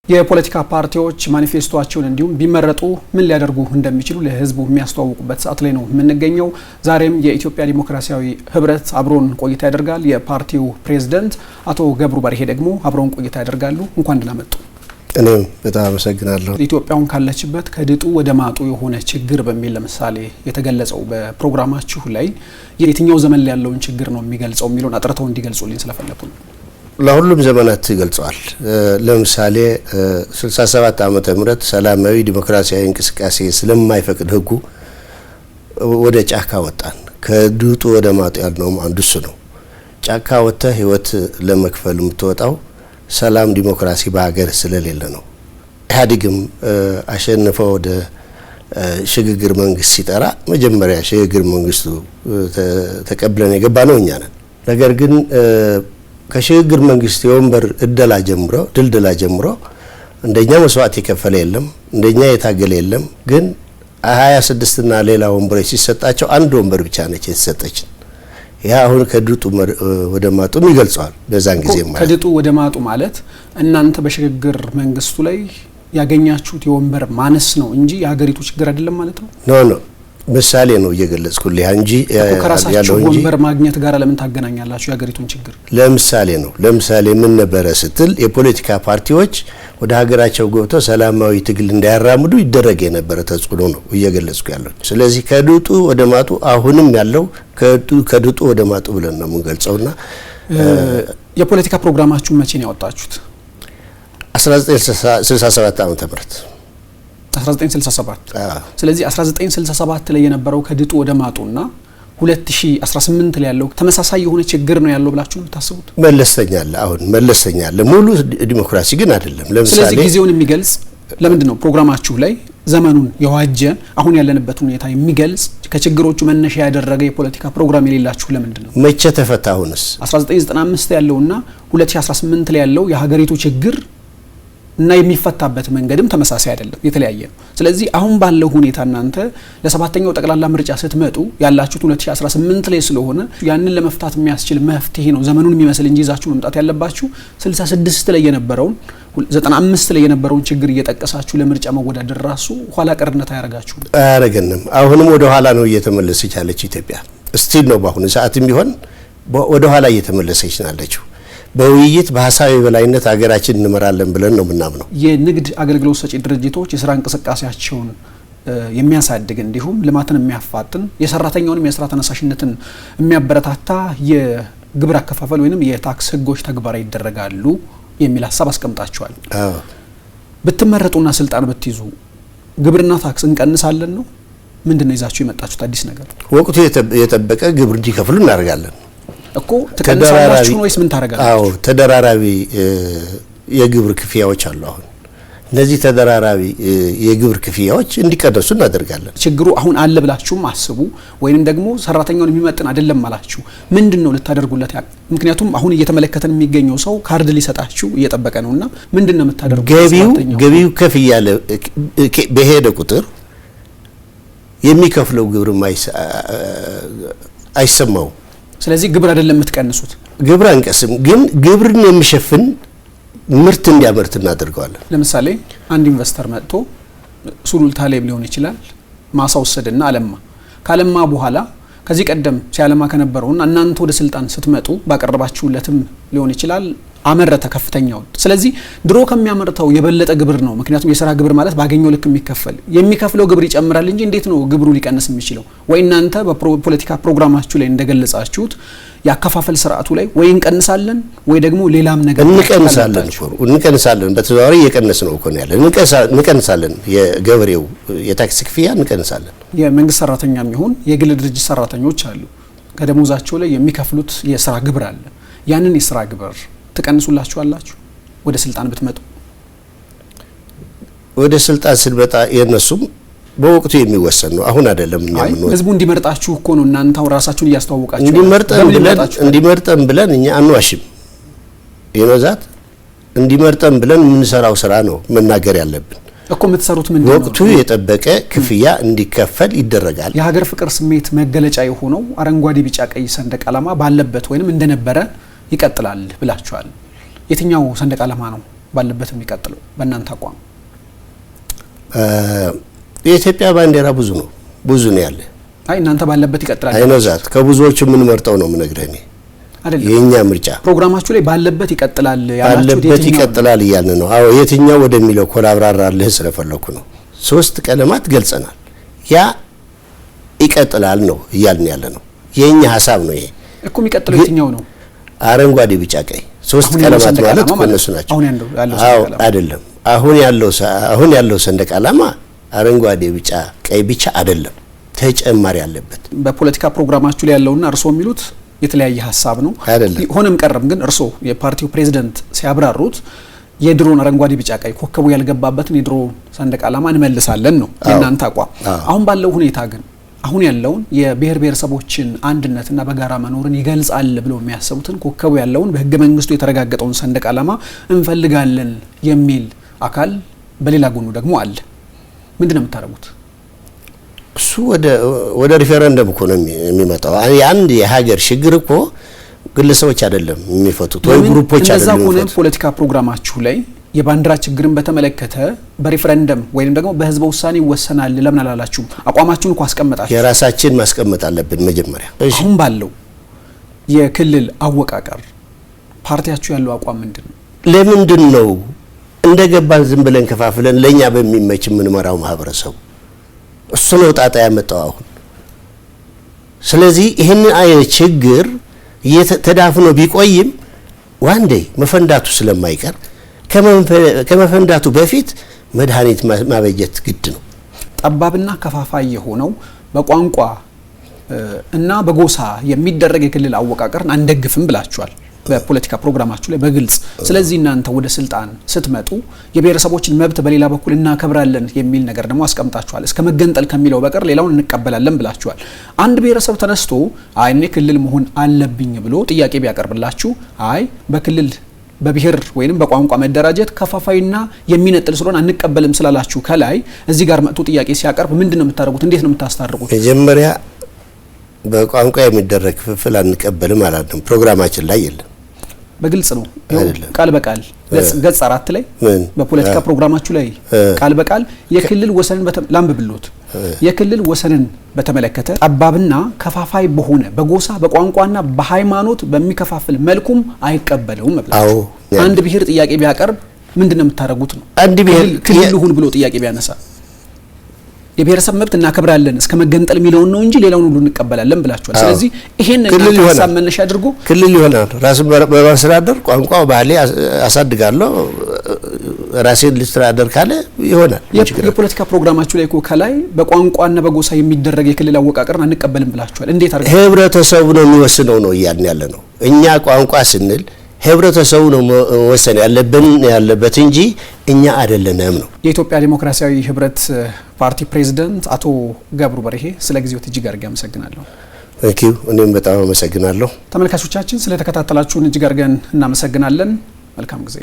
የፖለቲካ ፓርቲዎች ማኒፌስቶአቸውን እንዲሁም ቢመረጡ ምን ሊያደርጉ እንደሚችሉ ለህዝቡ የሚያስተዋውቁበት ሰዓት ላይ ነው የምንገኘው። ዛሬም የኢትዮጵያ ዲሞክራሲያዊ ህብረት አብሮን ቆይታ ያደርጋል። የፓርቲው ፕሬዝዳንት አቶ ገብሩ በርሄ ደግሞ አብሮን ቆይታ ያደርጋሉ። እንኳን ደህና መጡ። እኔም በጣም አመሰግናለሁ። ኢትዮጵያውን ካለችበት ከድጡ ወደ ማጡ የሆነ ችግር በሚል ለምሳሌ የተገለጸው በፕሮግራማችሁ ላይ የትኛው ዘመን ላይ ያለውን ችግር ነው የሚገልጸው የሚለውን አጥርተው እንዲገልጹልኝ ስለፈለኩ ነው። ለሁሉም ዘመናት ይገልጸዋል። ለምሳሌ 67 ዓመተ ምህረት ሰላማዊ ዲሞክራሲያዊ እንቅስቃሴ ስለማይፈቅድ ህጉ ወደ ጫካ ወጣን። ከድጡ ወደ ማጡ ያልነውም አንዱ እሱ ነው። ጫካ ወጥተህ ህይወት ለመክፈል የምትወጣው ሰላም ዲሞክራሲ በሀገር ስለሌለ ነው። ኢህአዴግም አሸንፈው ወደ ሽግግር መንግስት ሲጠራ መጀመሪያ ሽግግር መንግስቱ ተቀብለን የገባ ነው እኛ ነን። ነገር ግን ከሽግግር መንግስት የወንበር ድልድላ ጀምሮ እንደኛ መስዋዕት የከፈለ የለም፣ እንደኛ የታገለ የለም። ግን 26 እና ሌላ ወንበሮች ሲሰጣቸው አንድ ወንበር ብቻ ነች የተሰጠችን። ያ አሁን ከድጡ ወደ ማጡ ይገልጻል። በዛን ጊዜ ማለት ከድጡ ወደ ማጡ ማለት እናንተ በሽግግር መንግስቱ ላይ ያገኛችሁት የወንበር ማነስ ነው እንጂ የሀገሪቱ ችግር አይደለም ማለት ነው። ኖ ምሳሌ ነው እየገለጽኩልህ እንጂ ያለው እንጂ ወንበር ማግኘት ጋር ለምን ታገናኛላችሁ የሀገሪቱን ችግር? ለምሳሌ ነው። ለምሳሌ ምን ነበረ ስትል የፖለቲካ ፓርቲዎች ወደ ሀገራቸው ገብተው ሰላማዊ ትግል እንዳያራምዱ ይደረግ የነበረ ተጽዕኖ ነው እየገለጽኩ ያለው። ስለዚህ ከድጡ ወደ ማጡ አሁንም ያለው ከድጡ ወደ ማጡ ብለን ነው የምንገልጸውና የፖለቲካ ፕሮግራማችሁን መቼ ነው ያወጣችሁት? 1967 ዓመተ ምህረት 1967 ስለዚህ 1967 ላይ የነበረው ከድጡ ወደ ማጡና 2018 ላይ ያለው ተመሳሳይ የሆነ ችግር ነው ያለው ብላችሁ ነው የምታስቡት? መለስተኛ ሙሉ ዲሞክራሲ ግን አይደለም። ለምሳሌ ስለዚህ ጊዜውን የሚገልጽ ለምንድን ነው ፕሮግራማችሁ ላይ ዘመኑን የዋጀ አሁን ያለንበት ሁኔታ የሚገልጽ ከችግሮቹ መነሻ ያደረገ የፖለቲካ ፕሮግራም የሌላችሁ ለምንድን ነው? መቼ ተፈታ? አሁንስ 1995 ያለውና 2018 ላይ ያለው የሀገሪቱ ችግር እና የሚፈታበት መንገድም ተመሳሳይ አይደለም፣ የተለያየ ነው። ስለዚህ አሁን ባለው ሁኔታ እናንተ ለሰባተኛው ጠቅላላ ምርጫ ስትመጡ ያላችሁት 2018 ላይ ስለሆነ ያንን ለመፍታት የሚያስችል መፍትሄ ነው ዘመኑን የሚመስል እንጂ ይዛችሁ መምጣት ያለባችሁ 66 ላይ የነበረውን 95 ላይ የነበረውን ችግር እየጠቀሳችሁ ለምርጫ መወዳደር ራሱ ኋላ ቀርነት አያረገንም። አሁንም ወደ ኋላ ነው እየተመለሰች ያለች ኢትዮጵያ። ስቲል ነው በአሁኑ ሰዓትም ቢሆን ወደ ኋላ እየተመለሰች ናለችው። በውይይት በሐሳብ የበላይነት ሀገራችን እንመራለን ብለን ነው ምናምነው። የንግድ አገልግሎት ሰጪ ድርጅቶች የስራ እንቅስቃሴያቸውን የሚያሳድግ እንዲሁም ልማትን የሚያፋጥን የሰራተኛውንም የስራ ተነሳሽነትን የሚያበረታታ የግብር አከፋፈል ወይንም የታክስ ህጎች ተግባራዊ ይደረጋሉ የሚል ሀሳብ አስቀምጣቸዋል። ብትመረጡና ስልጣን ብትይዙ ግብርና ታክስ እንቀንሳለን ነው? ምንድነው ይዛችሁ የመጣችሁት አዲስ ነገር? ወቅቱ የጠበቀ ግብር እንዲከፍሉ እናደርጋለን እኮ። ተቀንሳላችሁ ነው ወይስ ምን ታረጋላችሁ? ተደራራቢ የግብር ክፍያዎች አሉ። አሁን እነዚህ ተደራራቢ የግብር ክፍያዎች እንዲቀነሱ እናደርጋለን። ችግሩ አሁን አለ ብላችሁም አስቡ ወይንም ደግሞ ሰራተኛውን የሚመጥን አይደለም ማላችሁ ምንድነው ልታደርጉለት? ምክንያቱም አሁን እየተመለከተን የሚገኘው ሰው ካርድ ሊሰጣችሁ እየጠበቀ ነውና ምንድነው የምታደርጉት? ገቢው ከፍ ያለ በሄደ ቁጥር የሚከፍለው ግብር አይሰማው። ስለዚህ ግብር አይደለም የምትቀንሱት? ግብር አንቀስም፣ ግን ግብርን የሚሸፍን ምርት እንዲያመርት እናደርገዋለን። ለምሳሌ አንድ ኢንቨስተር መጥቶ ሱሉልታ ላይ ሊሆን ይችላል ማሳ ወሰደና አለማ። ካለማ በኋላ ከዚህ ቀደም ሲያለማ ከነበረውና እናንተ ወደ ስልጣን ስትመጡ ባቀረባችሁለትም ሊሆን ይችላል አመረተ ከፍተኛው። ስለዚህ ድሮ ከሚያመርተው የበለጠ ግብር ነው። ምክንያቱም የሥራ ግብር ማለት ባገኘው ልክ የሚከፍለው ግብር ይጨምራል እንጂ እንዴት ነው ግብሩ ሊቀንስ የሚችለው? ወይ እናንተ በፖለቲካ ፕሮግራማችሁ ላይ እንደገለጻችሁት ያከፋፈል ስርዓቱ ላይ ወይ እንቀንሳለን ወይ ደግሞ ሌላም ነገር እንቀንሳለን። በተዘዋዋሪ እየቀነስ ነው እኮ ያለ እንቀንሳለን። የገበሬው የታክስ ክፍያ እንቀንሳለን። የመንግስት ሰራተኛም ይሁን የግል ድርጅት ሰራተኞች አሉ፣ ከደሞዛቸው ላይ የሚከፍሉት የሥራ ግብር አለ። ያንን የሥራ ግብር ትቀንሱላችኋላችሁ ወደ ስልጣን ብትመጡ? ወደ ስልጣን ስንመጣ የነሱም በወቅቱ የሚወሰን ነው። አሁን አይደለም እኛ ምን ህዝቡ እንዲመርጣችሁ እኮ ነው እናንተው ራሳችሁን እያስተዋወቃችሁ እንዲመርጠን ብለን እኛ አንዋሽም። የነዛት እንዲመርጠን ብለን የምንሰራው ስራ ነው መናገር ያለብን እኮ። የምትሰሩት ምንድን ነው? ወቅቱ የጠበቀ ክፍያ እንዲከፈል ይደረጋል። የሀገር ፍቅር ስሜት መገለጫ የሆነው አረንጓዴ ቢጫ ቀይ ሰንደቅ ዓላማ ባለበት ወይንም እንደነበረ ይቀጥላል ብላችኋል። የትኛው ሰንደቅ ዓላማ ነው ባለበት የሚቀጥለው በእናንተ አቋም? የኢትዮጵያ ባንዲራ ብዙ ነው ያለ። አይ እናንተ ባለበት ይቀጥላል። አይ ነው ዛት ከብዙዎቹ ምን መርጠው ነው የምነግርህ እኔ አይደለም። የኛ ምርጫ ፕሮግራማችሁ ላይ ባለበት ይቀጥላል ያላችሁ ባለበት ይቀጥላል እያልን ነው። አዎ የትኛው ወደሚለው ኮላብራራልህ ስለፈለኩ ነው። 3 ቀለማት ገልጸናል። ያ ይቀጥላል ነው እያልን ያለ ነው። የኛ ሐሳብ ነው ይሄ እኮ። የሚቀጥለው የትኛው ነው? አረንጓዴ ቢጫ ቀይ 3 ቀለማት ማለት እነሱ ናቸው። አሁን ያለው አዎ አይደለም። አሁን ያለው ሰንደቅ ዓላማ አረንጓዴ ቢጫ ቀይ ብቻ አይደለም፣ ተጨማሪ ያለበት በፖለቲካ ፕሮግራማችሁ ላይ ያለውና እርሶ የሚሉት የተለያየ ሐሳብ ነው። ሆነም ቀረም ግን እርሶ የፓርቲው ፕሬዝዳንት ሲያብራሩት የድሮን አረንጓዴ ቢጫ ቀይ ኮከቡ ያልገባበትን የድሮ ሰንደቅ ዓላማ እንመልሳለን ነው የእናንተ አቋም። አሁን ባለው ሁኔታ ግን አሁን ያለውን የብሔር ብሔረሰቦችን አንድነትና በጋራ መኖርን ይገልጻል ብለው የሚያስቡትን ኮከቡ ያለውን በህገ መንግስቱ የተረጋገጠውን ሰንደቅ ዓላማ እንፈልጋለን የሚል አካል በሌላ ጎኑ ደግሞ አለ። ምንድነው የምታደርጉት? እሱ ወደ ሪፈረንደም እኮ ነው የሚመጣው። አንድ የሀገር ችግር እኮ ግለሰቦች አይደለም የሚፈቱት ወይ ግሩፖች አይደለም የሚፈቱት። ፖለቲካ ፕሮግራማችሁ ላይ የባንዲራ ችግርን በተመለከተ በሪፈረንደም ወይንም ደግሞ በህዝበ ውሳኔ ይወሰናል ለምን አላላችሁም? አቋማችሁን እኮ አስቀምጣችሁ። የራሳችን ማስቀመጥ አለብን መጀመሪያ። አሁን ባለው የክልል አወቃቀር ፓርቲያችሁ ያለው አቋም ምንድነው? ለምንድን ነው እንደገባን ዝም ብለን ከፋፍለን ለኛ በሚመች የምንመራው ማህበረሰቡ? እሱ ነው ጣጣ ያመጣው አሁን። ስለዚህ ይሄን አይነት ችግር ተዳፍኖ ቢቆይም ዋንዴ መፈንዳቱ ስለማይቀር ከመፈንዳቱ በፊት መድኃኒት ማበጀት ግድ ነው። ጠባብና ከፋፋይ የሆነው በቋንቋ እና በጎሳ የሚደረግ የክልል አወቃቀርን አንደግፍም ብላችኋል በፖለቲካ ፕሮግራማችሁ ላይ በግልጽ። ስለዚህ እናንተ ወደ ስልጣን ስትመጡ የብሔረሰቦችን መብት በሌላ በኩል እናከብራለን የሚል ነገር ደግሞ አስቀምጣችኋል። እስከ መገንጠል ከሚለው በቀር ሌላውን እንቀበላለን ብላችኋል። አንድ ብሔረሰብ ተነስቶ አይ እኔ ክልል መሆን አለብኝ ብሎ ጥያቄ ቢያቀርብላችሁ አይ በክልል በብሔር ወይንም በቋንቋ መደራጀት ከፋፋይና የሚነጥል ስለሆነ አንቀበልም ስላላችሁ ከላይ እዚህ ጋር መጥቶ ጥያቄ ሲያቀርብ ምንድነው የምታደርጉት? እንዴት ነው የምታስታርቁት? መጀመሪያ በቋንቋ የሚደረግ ክፍፍል አንቀበልም አላለም። ፕሮግራማችን ላይ የለም። በግልጽ ነው ቃል በቃል ገጽ 4 ላይ በፖለቲካ ፕሮግራማችሁ ላይ ቃል በቃል የክልል ወሰንን ላንብብሎት። የክልል ወሰንን በተመለከተ ጠባብና ከፋፋይ በሆነ በጎሳ በቋንቋና በሃይማኖት በሚከፋፍል መልኩም አይቀበለውም ብላችሁ አንድ ብሔር ጥያቄ ቢያቀርብ ምንድነው የምታደርጉት ነው? አንድ ብሔር ክልል ሁን ብሎ ጥያቄ ቢያነሳ የብሔረሰብ መብት እናከብራለን እስከ መገንጠል የሚለውን ነው እንጂ ሌላውን ሁሉ እንቀበላለን ብላችኋል። ስለዚህ ይሄን ሀሳብ መነሻ አድርጎ ክልል ይሆናል። ራስን በማስተዳደር ቋንቋ ባህሌ አሳድጋለሁ ራሴን ልስተዳደር ካለ ይሆናል። የፖለቲካ ፕሮግራማችሁ ላይ እኮ ከላይ በቋንቋና በጎሳ የሚደረግ የክልል አወቃቀርን አንቀበልም ብላችኋል። እንዴት አድርገው ህብረተሰቡ ነው የሚወስነው ነው እያልን ያለ ነው። እኛ ቋንቋ ስንል ህብረተሰቡ ነው ወሰን ያለበት እንጂ እኛ አይደለንም ነው። የኢትዮጵያ ዲሞክራሲያዊ ህብረት ፓርቲ ፕሬዝዳንት አቶ ገብሩ በርሄ ስለ ጊዜው እጅግ አድርጌ አመሰግናለሁ። ታንኪዩ። እኔም በጣም አመሰግናለሁ። ተመልካቾቻችን ስለተከታተላችሁን እጅግ አድርገን እናመሰግናለን። መልካም ጊዜ